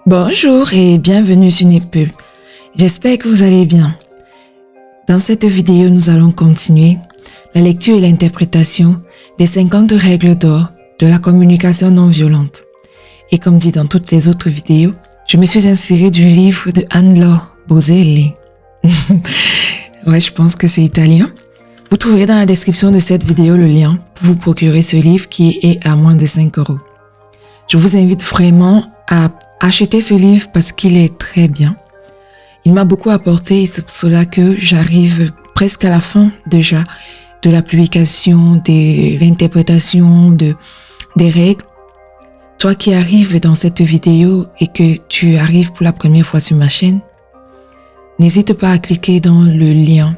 Bonjour et bienvenue sur Népul. J'espère que vous allez bien. Dans cette vidéo, nous allons continuer la lecture et l'interprétation des 50 règles d'or de la communication non violente. Et comme dit dans toutes les autres vidéos, je me suis inspirée du livre de Anne-Laure Boselli. Ouais, je pense que c'est italien. Vous trouverez dans la description de cette vidéo le lien pour vous procurer ce livre qui est à moins de 5 €. Je vous invite vraiment à acheter ce livre parce qu'il est très bien. Il m'a beaucoup apporté et c'est pour cela que j'arrive presque à la fin déjà de la publication, de l'interprétation des règles. Toi qui arrives dans cette vidéo et que tu arrives pour la première fois sur ma chaîne, n'hésite pas à cliquer dans le lien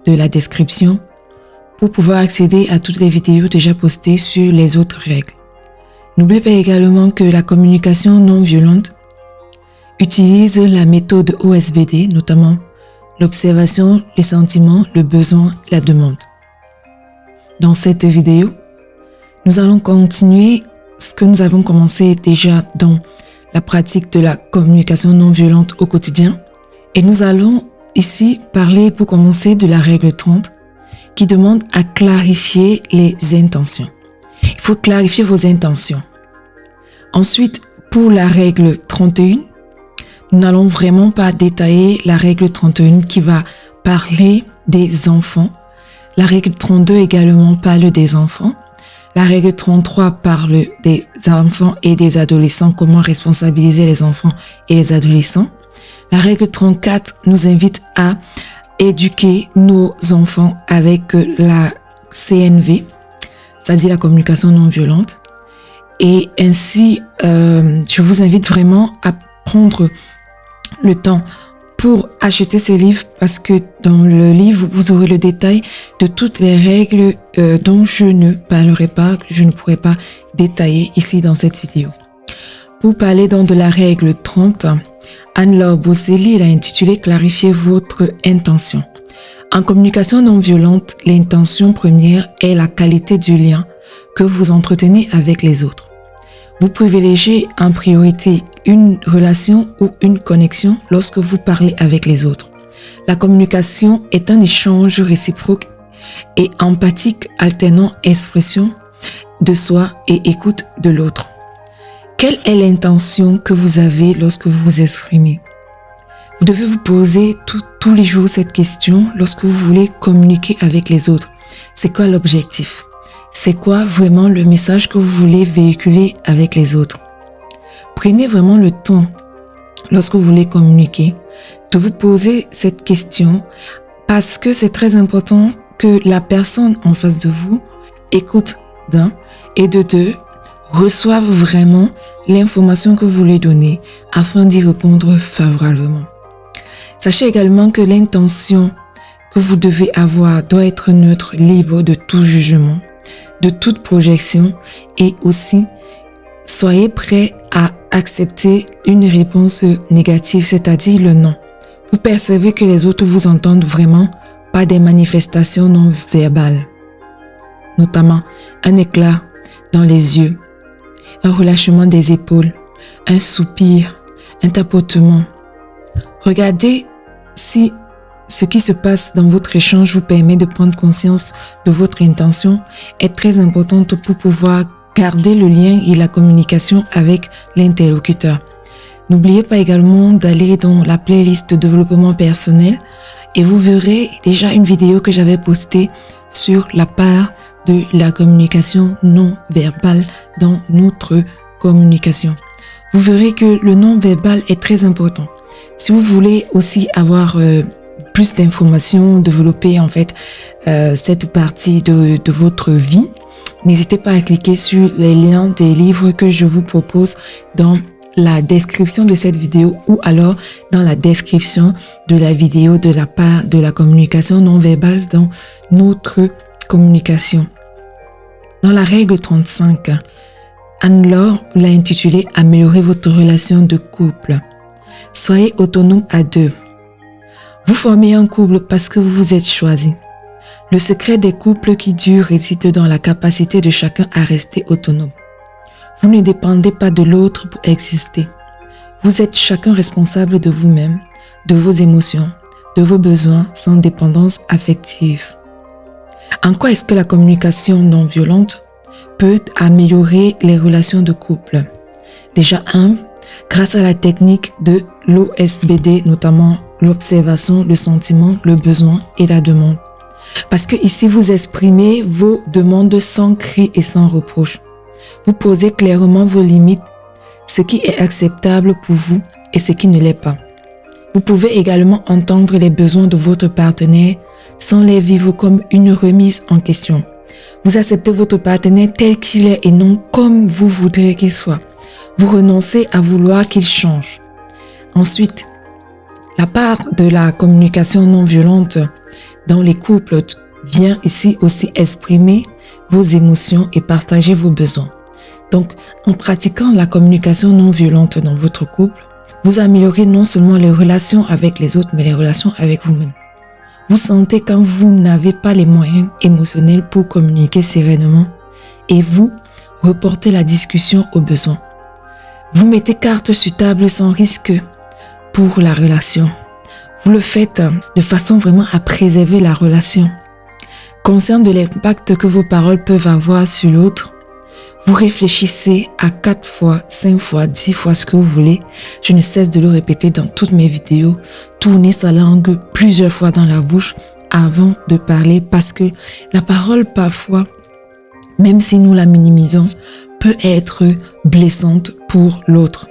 de la description pour pouvoir accéder à toutes les vidéos déjà postées sur les autres règles. N'oublie pas également que la communication non violente utilise la méthode OSBD, notamment l'observation, les sentiments, le besoin, la demande. Dans cette vidéo, nous allons continuer ce que nous avons commencé déjà dans la pratique de la communication non violente au quotidien. Et nous allons ici parler pour commencer de la règle 30 qui demande à clarifier les intentions. Il faut clarifier vos intentions. Ensuite, pour la règle 31, nous n'allons vraiment pas détailler la règle 31 qui va parler des enfants. La règle 32 également parle des enfants. La règle 33 parle des enfants et des adolescents, comment responsabiliser les enfants et les adolescents. La règle 34 nous invite à éduquer nos enfants avec la CNV, c'est-à-dire la communication non violente. Et ainsi, je vous invite vraiment à prendre le temps pour acheter ce livre parce que dans le livre, vous aurez le détail de toutes les règles dont je ne parlerai pas, que je ne pourrai pas détailler ici dans cette vidéo. Pour parler donc de la règle 30, Anne-Laure Boselli l'a intitulé « Clarifiez votre intention ». En communication non violente, l'intention première est la qualité du lien que vous entretenez avec les autres. Vous privilégiez en priorité une relation ou une connexion lorsque vous parlez avec les autres. La communication est un échange réciproque et empathique alternant expression de soi et écoute de l'autre. Quelle est l'intention que vous avez lorsque vous vous exprimez? Vous devez vous poser tous les jours cette question lorsque vous voulez communiquer avec les autres. C'est quoi l'objectif? C'est quoi vraiment le message que vous voulez véhiculer avec les autres? Prenez vraiment le temps, lorsque vous voulez communiquer, de vous poser cette question parce que c'est très important que la personne en face de vous écoute d'un et de deux, reçoive vraiment l'information que vous voulez donner afin d'y répondre favorablement. Sachez également que l'intention que vous devez avoir doit être neutre, libre de tout jugement, de toute projection et aussi soyez prêt à accepter une réponse négative, c'est-à-dire le non. Vous percevez que les autres vous entendent vraiment par des manifestations non verbales, notamment un éclat dans les yeux, un relâchement des épaules, un soupir, un tapotement. Regardez si ce qui se passe dans votre échange vous permet de prendre conscience de votre intention est très importante pour pouvoir garder le lien et la communication avec l'interlocuteur. N'oubliez pas également d'aller dans la playlist de développement personnel et vous verrez déjà une vidéo que j'avais postée sur la part de la communication non verbale dans notre communication. Vous verrez que le non verbal est très important. Si vous voulez aussi avoir plus d'informations, développer en fait cette partie de votre vie, n'hésitez pas à cliquer sur les liens des livres que je vous propose dans la description de cette vidéo ou alors dans la description de la vidéo de la part de la communication non verbale dans notre communication. Dans la règle 35, Anne-Laure l'a intitulé « Améliorer votre relation de couple ». Soyez autonome à deux. Vous formez un couple parce que vous vous êtes choisi. Le secret des couples qui durent réside dans la capacité de chacun à rester autonome. Vous ne dépendez pas de l'autre pour exister. Vous êtes chacun responsable de vous-même, de vos émotions, de vos besoins sans dépendance affective. En quoi est-ce que la communication non violente peut améliorer les relations de couple? Déjà, grâce à la technique de l'OSBD, notamment l'observation, le sentiment, le besoin et la demande. Parce que ici, vous exprimez vos demandes sans cri et sans reproche. Vous posez clairement vos limites, ce qui est acceptable pour vous et ce qui ne l'est pas. Vous pouvez également entendre les besoins de votre partenaire sans les vivre comme une remise en question. Vous acceptez votre partenaire tel qu'il est et non comme vous voudrez qu'il soit. Vous renoncez à vouloir qu'il change. Ensuite, la part de la communication non violente dans les couples vient ici aussi exprimer vos émotions et partager vos besoins. Donc, en pratiquant la communication non violente dans votre couple, vous améliorez non seulement les relations avec les autres, mais les relations avec vous-même. Vous sentez quand vous n'avez pas les moyens émotionnels pour communiquer sereinement et vous reportez la discussion aux besoins. Vous mettez carte sur table sans risque pour la relation. Vous le faites de façon vraiment à préserver la relation. Conscient de l'impact que vos paroles peuvent avoir sur l'autre, vous réfléchissez à 4 fois, 5 fois, 10 fois ce que vous voulez. Je ne cesse de le répéter dans toutes mes vidéos. Tournez sa langue plusieurs fois dans la bouche avant de parler parce que la parole parfois, même si nous la minimisons, peut être blessante pour l'autre.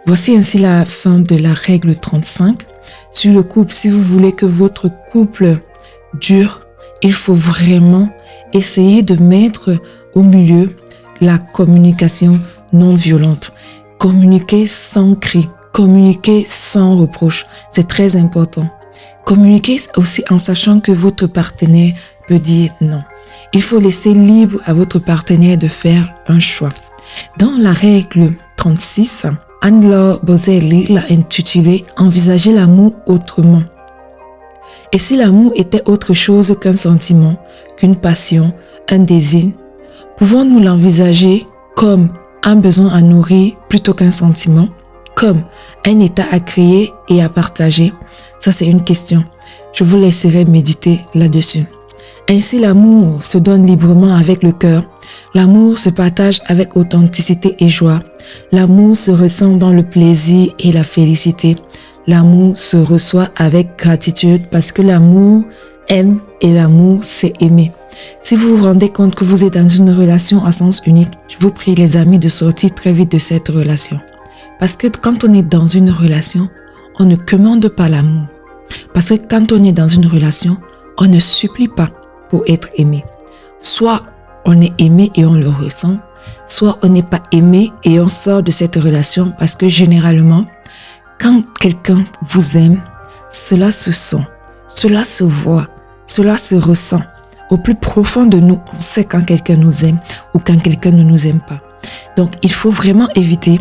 Voici ainsi la fin de la règle 35. Sur le couple, si vous voulez que votre couple dure, il faut vraiment essayer de mettre au milieu la communication non violente. Communiquer sans cri, communiquer sans reproche, c'est très important. Communiquer aussi en sachant que votre partenaire peut dire non. Il faut laisser libre à votre partenaire de faire un choix. Dans la règle 36, Anne-Laure Boselli l'a intitulé « Envisager l'amour autrement ». Et si l'amour était autre chose qu'un sentiment, qu'une passion, un désir, pouvons-nous l'envisager comme un besoin à nourrir plutôt qu'un sentiment, comme un état à créer et à partager? Ça, c'est une question. Je vous laisserai méditer là-dessus. Ainsi, l'amour se donne librement avec le cœur. L'amour se partage avec authenticité et joie. L'amour se ressent dans le plaisir et la félicité. L'amour se reçoit avec gratitude parce que l'amour aime et l'amour c'est aimer. Si vous vous rendez compte que vous êtes dans une relation à sens unique, je vous prie les amis de sortir très vite de cette relation. Parce que quand on est dans une relation, on ne commande pas l'amour. Parce que quand on est dans une relation, on ne supplie pas pour être aimé. Soit on est aimé et on le ressent, soit on n'est pas aimé et on sort de cette relation parce que généralement, quand quelqu'un vous aime, cela se sent, cela se voit, cela se ressent. Au plus profond de nous, on sait quand quelqu'un nous aime ou quand quelqu'un ne nous aime pas. Donc, il faut vraiment éviter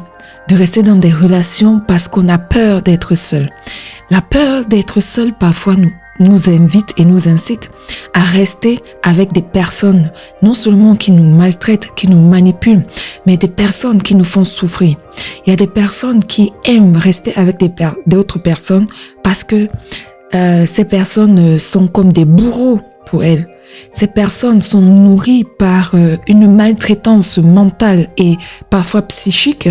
de rester dans des relations parce qu'on a peur d'être seul. La peur d'être seul, parfois, nous invite et nous incite à rester avec des personnes, non seulement qui nous maltraitent, qui nous manipulent, mais des personnes qui nous font souffrir. Il y a des personnes qui aiment rester avec d'autres personnes parce que ces personnes sont comme des bourreaux pour elles. Ces personnes sont nourries par une maltraitance mentale et parfois psychique,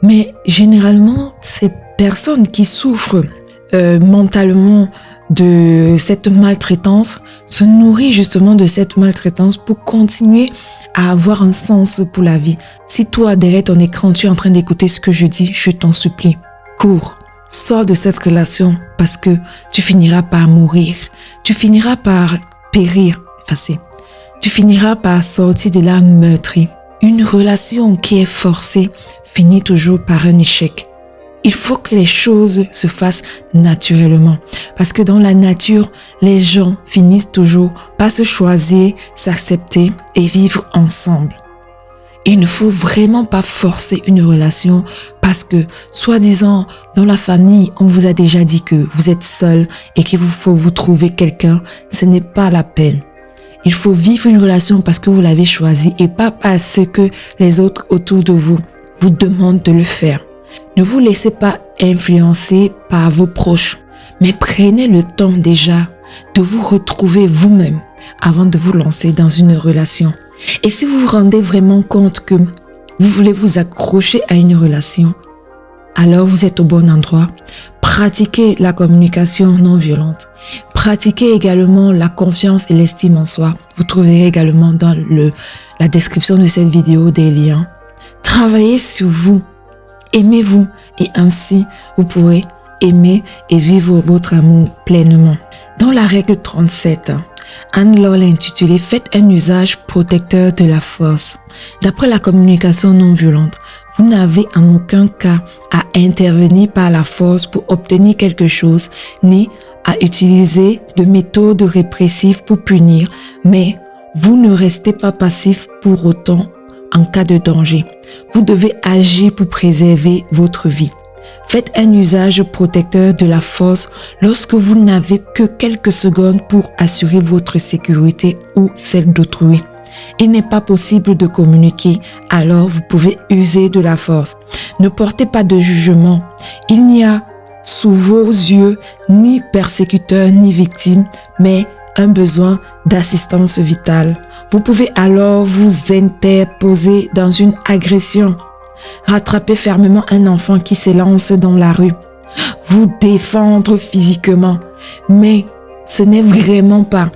mais généralement, ces personnes qui souffrent mentalement de cette maltraitance se nourrissent justement de cette maltraitance pour continuer à avoir un sens pour la vie. Si toi, derrière ton écran, tu es en train d'écouter ce que je dis, je t'en supplie, cours, sors de cette relation parce que tu finiras par mourir, tu finiras par périr, effacé. Tu finiras par sortir de là meurtri. Une relation qui est forcée finit toujours par un échec. Il faut que les choses se fassent naturellement. Parce que dans la nature, les gens finissent toujours par se choisir, s'accepter et vivre ensemble. Il ne faut vraiment pas forcer une relation parce que, soi-disant, dans la famille, on vous a déjà dit que vous êtes seul et qu'il vous faut vous trouver quelqu'un. Ce n'est pas la peine. Il faut vivre une relation parce que vous l'avez choisi et pas parce que les autres autour de vous demandent de le faire. Ne vous laissez pas influencer par vos proches, mais prenez le temps déjà de vous retrouver vous-même avant de vous lancer dans une relation. Et si vous vous rendez vraiment compte que vous voulez vous accrocher à une relation, alors vous êtes au bon endroit. Pratiquez la communication non violente. Pratiquez également la confiance et l'estime en soi. Vous trouverez également dans la description de cette vidéo des liens. Travaillez sur vous. Aimez-vous et ainsi vous pourrez aimer et vivre votre amour pleinement. Dans la règle 37, Anne-Laure l'a intitulée « Faites un usage protecteur de la force ». D'après la communication non violente, vous n'avez en aucun cas à intervenir par la force pour obtenir quelque chose, ni à utiliser de méthodes répressives pour punir, mais vous ne restez pas passif pour autant en cas de danger. Vous devez agir pour préserver votre vie. Faites un usage protecteur de la force lorsque vous n'avez que quelques secondes pour assurer votre sécurité ou celle d'autrui. Il n'est pas possible de communiquer, alors vous pouvez user de la force. Ne portez pas de jugement. Il n'y a sous vos yeux ni persécuteur ni victime, mais un besoin d'assistance vitale. Vous pouvez alors vous interposer dans une agression. Rattraper fermement un enfant qui s'élance dans la rue. Vous défendre physiquement. Mais ce n'est vraiment pas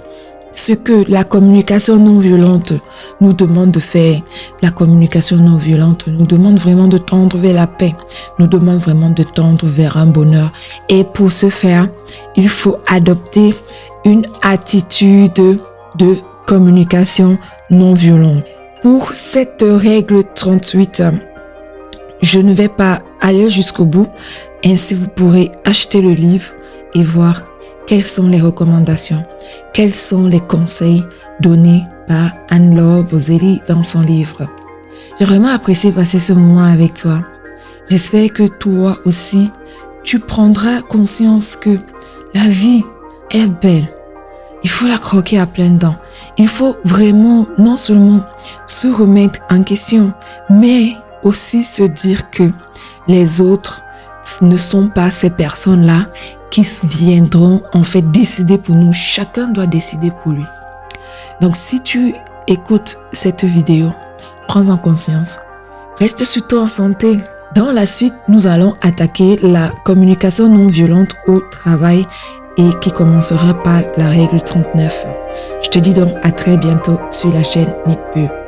ce que la communication non violente nous demande de faire. La communication non violente nous demande vraiment de tendre vers la paix, nous demande vraiment de tendre vers un bonheur. Et pour ce faire, il faut adopter une attitude de communication non violente. Pour cette règle 38, je ne vais pas aller jusqu'au bout, ainsi vous pourrez acheter le livre et voir quelles sont les recommandations, quels sont les conseils donnés par Anne-Laure Boselli dans son livre. J'ai vraiment apprécié passer ce moment avec toi. J'espère que toi aussi, tu prendras conscience que la vie est belle. Il faut la croquer à pleines dents. Il faut vraiment non seulement se remettre en question, mais aussi se dire que les autres ne sont pas ces personnes-là qui viendront en fait décider pour nous. Chacun doit décider pour lui. Donc si tu écoutes cette vidéo, prends en conscience. Reste surtout en santé. Dans la suite, nous allons attaquer la communication non violente au travail et qui commencera par la règle 39. Je te dis donc à très bientôt sur la chaîne Nick Pub.